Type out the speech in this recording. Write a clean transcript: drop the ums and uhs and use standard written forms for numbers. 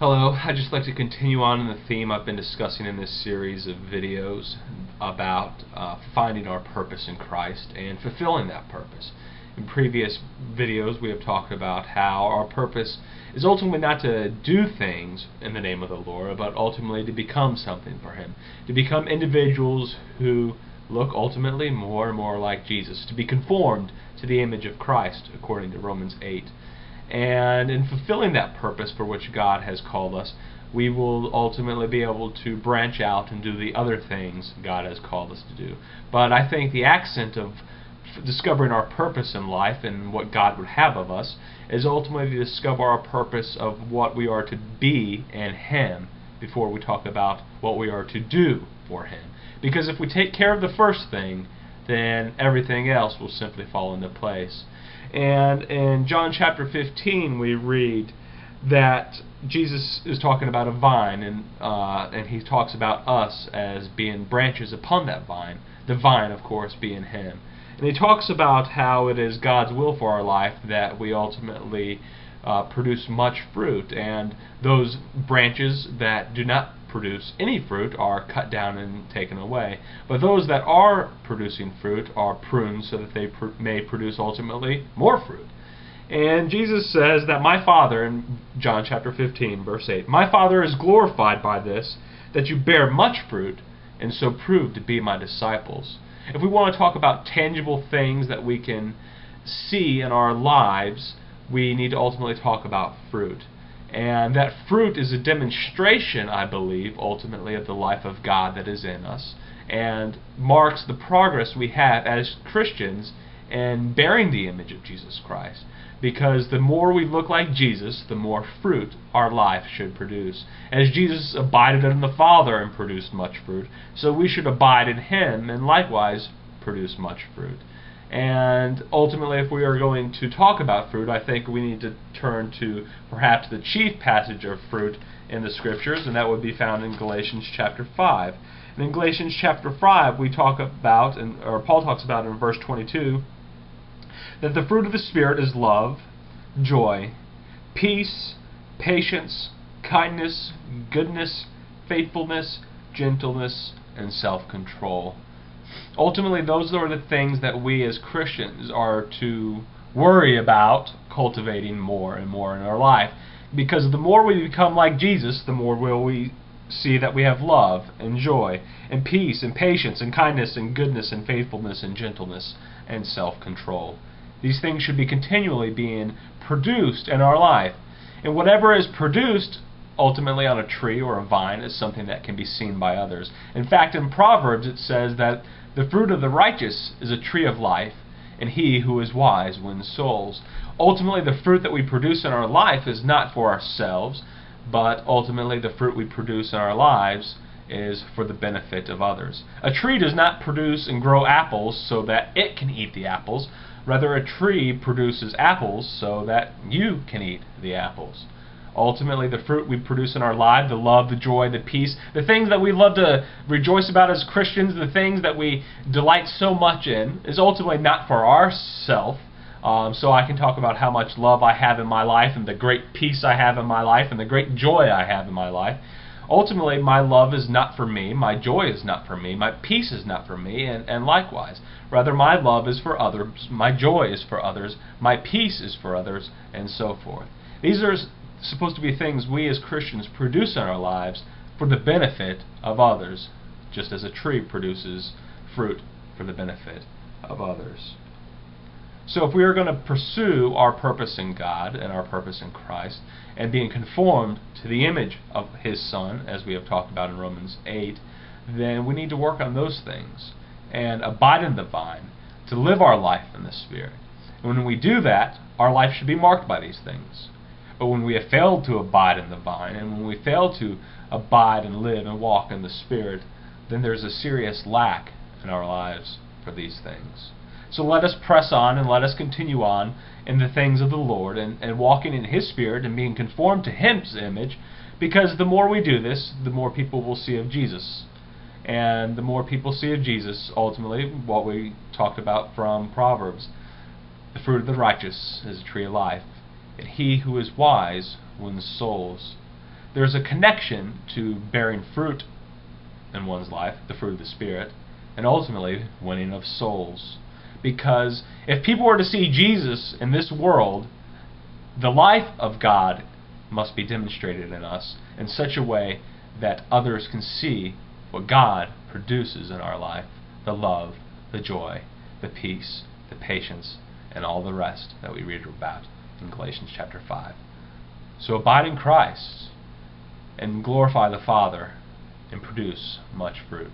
Hello, I'd just like to continue on in the theme I've been discussing in this series of videos about finding our purpose in Christ and fulfilling that purpose. In previous videos we have talked about how our purpose is ultimately not to do things in the name of the Lord, but ultimately to become something for Him, to become individuals who look ultimately more and more like Jesus, to be conformed to the image of Christ according to Romans 8. And in fulfilling that purpose for which God has called us, we will ultimately be able to branch out and do the other things God has called us to do. But I think the accent of discovering our purpose in life and what God would have of us is ultimately to discover our purpose of what we are to be in Him before we talk about what we are to do for Him. Because if we take care of the first thing, then everything else will simply fall into place. And in John chapter 15 we read that Jesus is talking about a vine, and He talks about us as being branches upon that vine, the vine of course being Him. And He talks about how it is God's will for our life that we ultimately produce much fruit, and those branches that do not produce any fruit are cut down and taken away. But those that are producing fruit are pruned so that they may produce ultimately more fruit. And Jesus says that my Father, in John chapter 15, verse 8, my Father is glorified by this, that you bear much fruit, and so prove to be my disciples. If we want to talk about tangible things that we can see in our lives, we need to ultimately talk about fruit. And that fruit is a demonstration, I believe, ultimately of the life of God that is in us, and marks the progress we have as Christians in bearing the image of Jesus Christ. Because the more we look like Jesus, the more fruit our life should produce. As Jesus abided in the Father and produced much fruit, so we should abide in Him and likewise produce much fruit. And ultimately, if we are going to talk about fruit, I think we need to turn to perhaps the chief passage of fruit in the Scriptures, and that would be found in Galatians chapter 5. And in Galatians chapter 5, we talk about, or Paul talks about in verse 22, that the fruit of the Spirit is love, joy, peace, patience, kindness, goodness, faithfulness, gentleness, and self-control. Ultimately, those are the things that we as Christians are to worry about cultivating more and more in our life. Because the more we become like Jesus, the more will we see that we have love and joy and peace and patience and kindness and goodness and faithfulness and gentleness and self-control. These things should be continually being produced in our life. And whatever is produced ultimately on a tree or a vine is something that can be seen by others. In fact, in Proverbs it says that the fruit of the righteous is a tree of life, and he who is wise wins souls. Ultimately, the fruit that we produce in our life is not for ourselves, but ultimately the fruit we produce in our lives is for the benefit of others. A tree does not produce and grow apples so that it can eat the apples. Rather, a tree produces apples so that you can eat the apples. Ultimately, the fruit we produce in our life, the love, the joy, the peace, the things that we love to rejoice about as Christians, the things that we delight so much in, is ultimately not for ourself. So I can talk about how much love I have in my life and the great peace I have in my life and the great joy I have in my life. Ultimately, my love is not for me, my joy is not for me, my peace is not for me, and likewise. Rather, my love is for others, my joy is for others, my peace is for others, and so forth. These are supposed to be things we as Christians produce in our lives for the benefit of others, just as a tree produces fruit for the benefit of others. So if we are going to pursue our purpose in God and our purpose in Christ and being conformed to the image of His Son, as we have talked about in Romans 8, then we need to work on those things and abide in the vine, to live our life in the Spirit. And when we do that, our life should be marked by these things. But when we have failed to abide in the vine, and when we fail to abide and live and walk in the Spirit, then there's a serious lack in our lives for these things. So let us press on and let us continue on in the things of the Lord and walking in His Spirit and being conformed to His image, because the more we do this, the more people will see of Jesus. And the more people see of Jesus, ultimately, what we talked about from Proverbs, the fruit of the righteous is a tree of life, and he who is wise wins souls. there's a connection to bearing fruit in one's life, the fruit of the Spirit, and ultimately winning of souls. Because if people were to see Jesus in this world, the life of God must be demonstrated in us in such a way that others can see what God produces in our life: the love, the joy, the peace, the patience, and all the rest that we read about in Galatians chapter 5. So abide in Christ and glorify the Father and produce much fruit.